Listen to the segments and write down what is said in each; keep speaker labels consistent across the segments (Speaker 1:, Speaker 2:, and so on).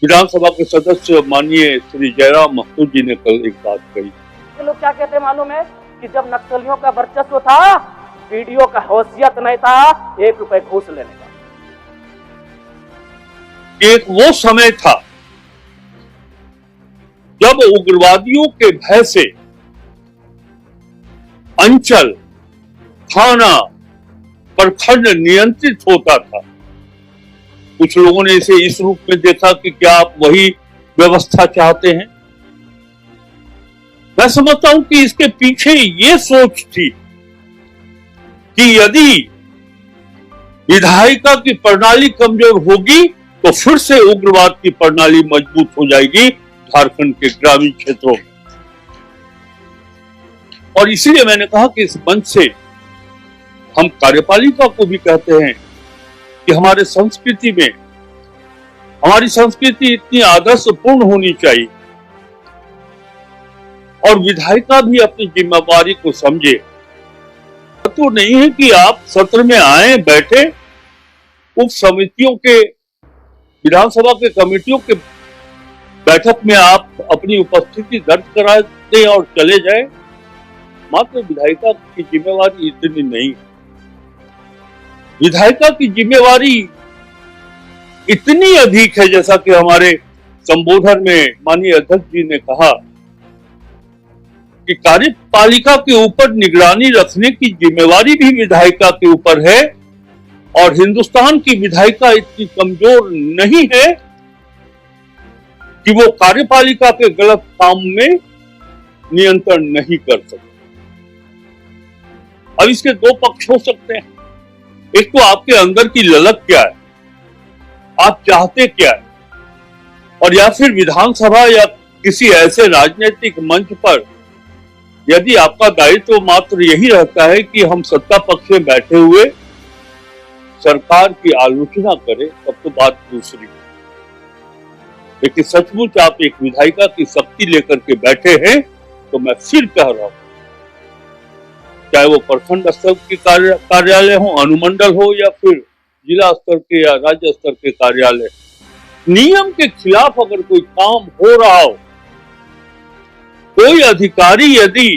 Speaker 1: विधानसभा के सदस्य माननीय श्री जयराम महतो जी ने कल एक बात कही।
Speaker 2: लोग क्या कहते हैं मालूम है कि जब नक्सलियों का वर्चस्व था, वीडियो का हैसियत नहीं था 1 रुपए घूस लेने का।
Speaker 1: एक वो समय था जब उग्रवादियों के भय से अंचल, थाना, प्रखंड नियंत्रित होता था। कुछ लोगों ने इसे इस रूप में देखा कि क्या आप वही व्यवस्था चाहते हैं। मैं समझता हूं कि इसके पीछे ये सोच थी कि यदि विधायिका की प्रणाली कमजोर होगी तो फिर से उग्रवाद की प्रणाली मजबूत हो जाएगी झारखंड के ग्रामीण क्षेत्रों में। और इसीलिए मैंने कहा कि इस मंच से हम कार्यपालिका को भी कहते हैं कि हमारे संस्कृति में, हमारी संस्कृति इतनी आदर्शपूर्ण होनी चाहिए और विधायिका भी अपनी जिम्मेवारी को समझे। तो नहीं है कि आप सत्र में आए, बैठे, उप समितियों के, विधानसभा के कमेटियों के बैठक में आप अपनी उपस्थिति दर्ज करा दें और चले जाए। मात्र विधायिका की जिम्मेवारी इतनी नहीं। विधायिका की जिम्मेवारी इतनी अधिक है, जैसा कि हमारे संबोधन में माननीय अध्यक्ष जी ने कहा कि कार्यपालिका के ऊपर निगरानी रखने की जिम्मेवारी भी विधायिका के ऊपर है और हिंदुस्तान की विधायिका इतनी कमजोर नहीं है कि वो कार्यपालिका के गलत काम में नियंत्रण नहीं कर सकते। अब इसके दो पक्ष हो सकते हैं। एक तो आपके अंदर की ललक क्या है, आप चाहते क्या है, और या फिर विधानसभा या किसी ऐसे राजनीतिक मंच पर यदि आपका दायित्व तो मात्र यही रहता है कि हम सत्ता पक्ष में बैठे हुए सरकार की आलोचना करें, तब तो बात दूसरी है। लेकिन सचमुच आप एक विधायिका की शक्ति लेकर के बैठे हैं तो मैं फिर कह रहा हूं, चाहे वो प्रखंड स्तर के कार्यालय हो, अनुमंडल हो या फिर जिला स्तर के या राज्य स्तर के कार्यालय, नियम के खिलाफ अगर कोई काम हो रहा हो, कोई अधिकारी यदि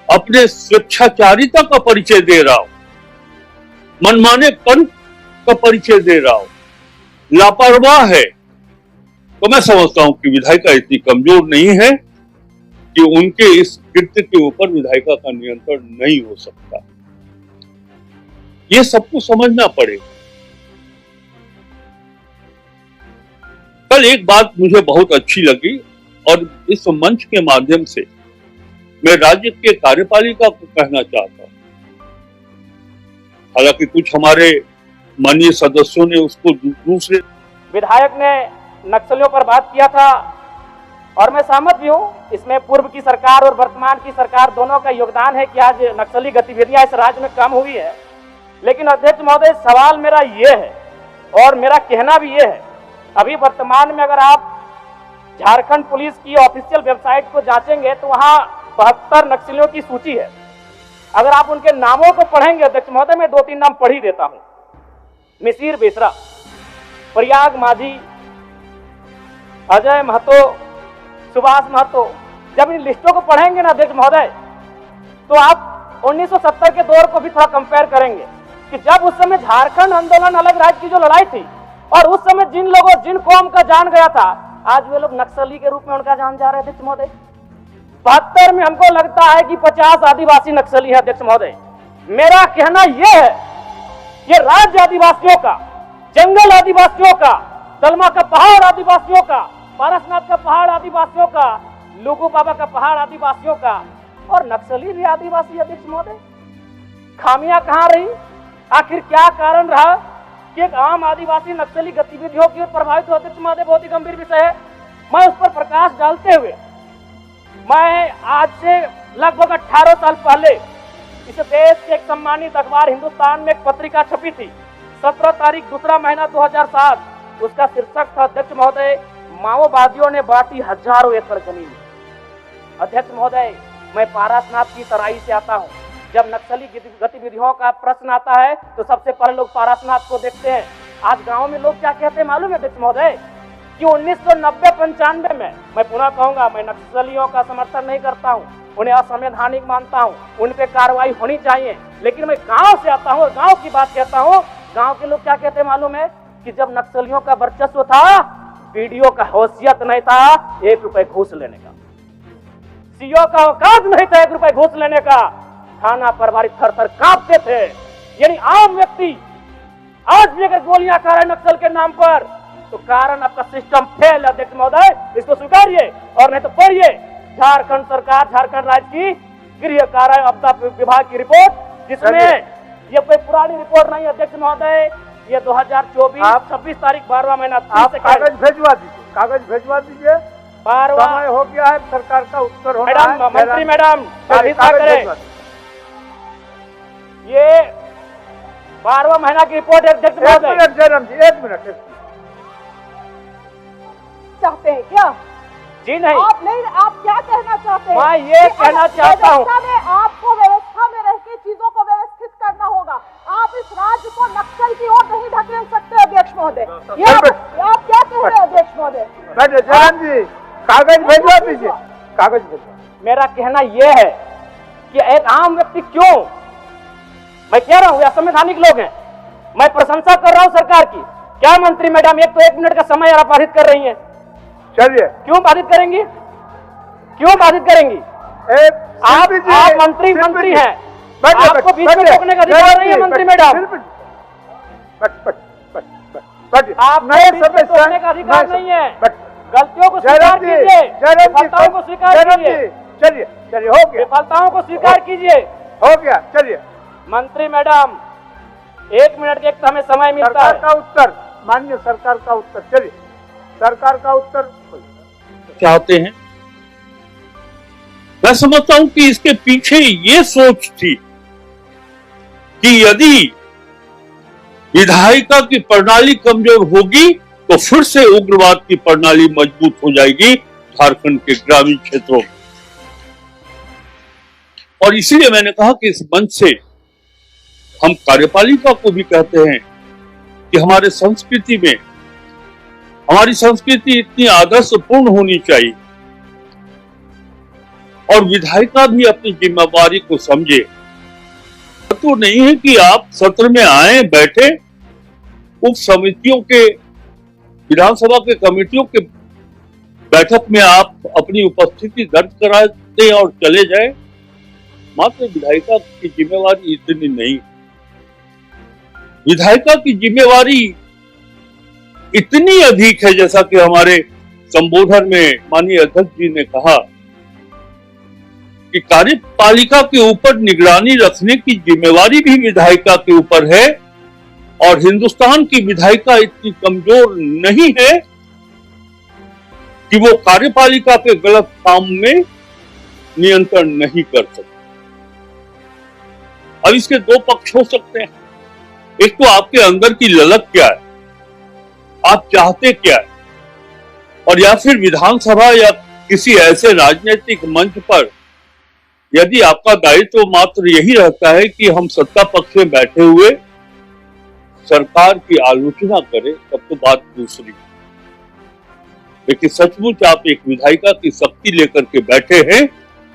Speaker 1: अपने स्वेच्छाचारिता का परिचय दे रहा हो, मनमानेपन का परिचय दे रहा हो, लापरवाह है, तो मैं समझता हूं कि विधायिका इतनी कमजोर नहीं है कि उनके इस कृत्य के ऊपर विधायिका का नियंत्रण नहीं हो सकता। ये सबको समझना पड़ेगा। कल एक बात मुझे बहुत अच्छी लगी और इस मंच के माध्यम से मैं राज्य के कार्यपालिका को कहना चाहता हूं। हालांकि कुछ हमारे माननीय सदस्यों ने उसको दूसरे
Speaker 2: विधायक ने नक्सलियों पर बात किया था और मैं सहमत भी हूं। इसमें पूर्व की सरकार और वर्तमान की सरकार दोनों का योगदान है कि आज नक्सली गतिविधियां इस राज्य में कम हुई है। लेकिन अध्यक्ष महोदय, सवाल मेरा ये है और मेरा कहना भी ये है, अभी वर्तमान में अगर आप झारखंड पुलिस की ऑफिशियल वेबसाइट को जांचेंगे तो वहां 72 नक्सलियों की सूची है। अगर आप उनके नामों को पढ़ेंगे अध्यक्ष महोदय, मैं 2-3 नाम पढ़ ही देता हूं। मिसिर बेसरा, प्रयाग माझी, अजय महतो, सुभाष महतो। जब इन लिस्टों को पढ़ेंगे ना अध्यक्ष महोदय, तो आप 1970 के दौर को भी थोड़ा कंपेयर करेंगे कि जब उस समय झारखंड आंदोलन, अलग राज्य की जो लड़ाई थी, और उस समय जिन लोगों, जिन कौम का जान गया था, आज वे लोग नक्सली के रूप में उनका जान जा रहे थे अध्यक्ष महोदय। 72 में हमको लगता है कि 50 आदिवासी नक्सली है अध्यक्ष महोदय। मेरा कहना यह है, ये राज्य आदिवासियों का, जंगल आदिवासियों का, दलमा का पहाड़ आदिवासियों का, पारसनाथ का पहाड़ आदिवासियों का, लुगू बाबा का पहाड़ आदिवासियों का, और नक्सली भी आदिवासी अध्यक्ष महोदय। खामियां कहां रही? आखिर क्या कारण रहा कि एक आम आदिवासी नक्सली गतिविधियों की ओर प्रभावित हो? अध्यक्ष महोदय, बहुत ही गंभीर विषय है। मैं उस पर प्रकाश डालते हुए, मैं आज से लगभग 18 साल पहले इस देश के एक सम्मानित अखबार हिंदुस्तान में एक पत्रिका छपी थी, 17 तारीख 2 महीना 2007। उसका शीर्षक था अध्यक्ष महोदय, माओवादियों ने बांटी हजारों एकड़ जमीन। अध्यक्ष महोदय, मैं पारसनाथ की तराई से आता हूं। जब नक्सली गतिविधियों का प्रश्न आता है तो सबसे पहले लोग पारसनाथ को देखते हैं। आज गांव में लोग क्या कहते हैं मालूम है अध्यक्ष महोदय? कि 1990-95 में, मैं पुनः कहूंगा, मैं नक्सलियों का समर्थन नहीं करता हूं, उन्हें असंवैधानिक मानता हूं, उन पे कार्रवाई होनी चाहिए, लेकिन मैं गांव से आता हूं और गांव की बात कहता हूं। गांव के लोग क्या कहते हैं मालूम है? कि जब नक्सलियों का वर्चस्व था, वीडियो का हैसियत नहीं था 1 रुपए घूस लेने का, सीओ का औकात नहीं था 1 रुपए घूस लेने का, थाना प्रभारी थर थर कांपते थे। यानी आम व्यक्ति आज भी अगर गोलियां खा रहे नक्सल के नाम पर, तो कारण आपका सिस्टम फेल है अध्यक्ष महोदय, इसको स्वीकारिए और नहीं तो पढ़िए झारखंड सरकार, झारखंड राज्य की गृह कार्य आपदा विभाग की रिपोर्ट, जिसमें ये कोई पुरानी रिपोर्ट नहीं अध्यक्ष महोदय, ये 2024 26 तारीख 12वां महीना।
Speaker 3: आप कागज भेजवा दीजिए, कागज भेजवा दीजिए,
Speaker 2: 12वां
Speaker 3: समय हो गया है, सरकार का उत्तर होना
Speaker 2: मैडम,
Speaker 3: है।
Speaker 2: मंत्री मैडम करें, ये 12वां महीना की रिपोर्ट है अध्यक्ष महोदय।
Speaker 3: 1 मिनट जयराम जी, 1 मिनट।
Speaker 4: चाहते हैं क्या?
Speaker 2: जी नहीं,
Speaker 4: आप नहीं, आप क्या कहना चाहते हैं?
Speaker 2: मैं ये कहना चाहता हूँ,
Speaker 4: आपको व्यवस्था में रह के चीजों को व्यवस्थित करना होगा। आप इस राज्य को नक्सल की ओर नहीं ढकेल सकते अध्यक्ष महोदय। ये आप क्या कह रहे हैं अध्यक्ष महोदय?
Speaker 3: जयराम जी, कागज भेजवा दीजिए, कागज भेजवा।
Speaker 2: मेरा कहना यह है कि एक आम व्यक्ति क्यों, मैं कह रहा हूँ ये असंवैधानिक लोग हैं, मैं प्रशंसा कर रहा हूँ सरकार की। क्या मंत्री मैडम, एक तो 1 मिनट का समय आप बाधित कर रही हैं,
Speaker 3: चलिए।
Speaker 2: क्यों बाधित करेंगी? क्यों बाधित करेंगी? आप मंत्री हैं, आपको बीच में रोकने का अधिकार नहीं है मंत्री मैडम, आपको बीच में रोकने का अधिकार नहीं है। गलतियों को स्वीकार कीजिए, विफलताओं को स्वीकार कीजिए।
Speaker 3: चलिए चलिए, हो गया,
Speaker 2: विफलताओं को स्वीकार कीजिए।
Speaker 3: हो गया, चलिए।
Speaker 2: मंत्री मैडम 1 मिनट के हमें समय मिलता है।
Speaker 3: सरकार का उत्तर, माननीय सरकार का उत्तर, चलिए सरकार का उत्तर
Speaker 1: चाहते हैं। मैं समझता हूं कि इसके पीछे ये सोच थी कि यदि विधायिका की प्रणाली कमजोर होगी तो फिर से उग्रवाद की प्रणाली मजबूत हो जाएगी झारखंड के ग्रामीण क्षेत्रों में। और इसीलिए मैंने कहा कि इस मंच से हम कार्यपालिका को भी कहते हैं कि हमारे संस्कृति में, हमारी संस्कृति इतनी आदर्शपूर्ण होनी चाहिए और विधायिका भी अपनी जिम्मेवारी को समझे। तो नहीं है कि आप सत्र में आए, बैठे, उप समितियों के, विधानसभा के कमेटियों के बैठक में आप अपनी उपस्थिति दर्ज करा दें और चले जाएं। मात्र विधायिका की जिम्मेवारी इतनी नहीं, विधायिका की जिम्मेवारी इतनी अधिक है, जैसा कि हमारे संबोधन में माननीय अध्यक्ष जी ने कहा कि कार्यपालिका के ऊपर निगरानी रखने की जिम्मेवारी भी विधायिका के ऊपर है और हिंदुस्तान की विधायिका इतनी कमजोर नहीं है कि वो कार्यपालिका के गलत काम में नियंत्रण नहीं कर सकती। अब इसके 2 पक्ष हो सकते हैं। एक तो आपके अंदर की ललक क्या है, आप चाहते क्या है, और या फिर विधानसभा या किसी ऐसे राजनीतिक मंच पर यदि आपका दायित्व मात्र यही रहता है कि हम सत्ता पक्ष में बैठे हुए सरकार की आलोचना करें, तब तो बात दूसरी। लेकिन सचमुच आप एक विधायिका की शक्ति लेकर के बैठे हैं,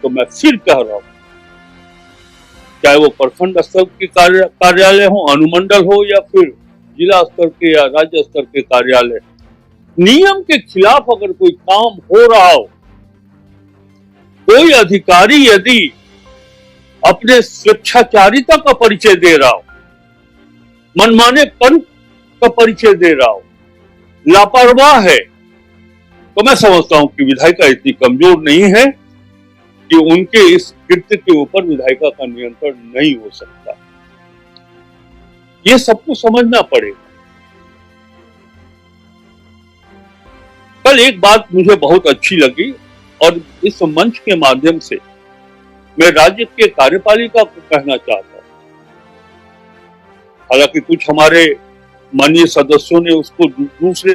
Speaker 1: तो मैं फिर कह रहा हूं, चाहे वो प्रखंड स्तर के कार्यालय हो, अनुमंडल हो या फिर जिला स्तर के या राज्य स्तर के कार्यालय, नियम के खिलाफ अगर कोई काम हो रहा हो, कोई अधिकारी यदि अपने स्वेच्छाचारिता का परिचय दे रहा हो, मनमानेपन का परिचय दे रहा हो, लापरवाह है, तो मैं समझता हूं कि विधायिका इतनी कमजोर नहीं है कि उनके इस कृत्य के ऊपर विधायिका का नियंत्रण नहीं हो सकता। ये सबको समझना पड़ेगा। कल एक बात मुझे बहुत अच्छी लगी और इस मंच के माध्यम से मैं राज्य के कार्यपालिका को कहना चाहता हूं। हालांकि कुछ हमारे माननीय सदस्यों ने उसको दूसरे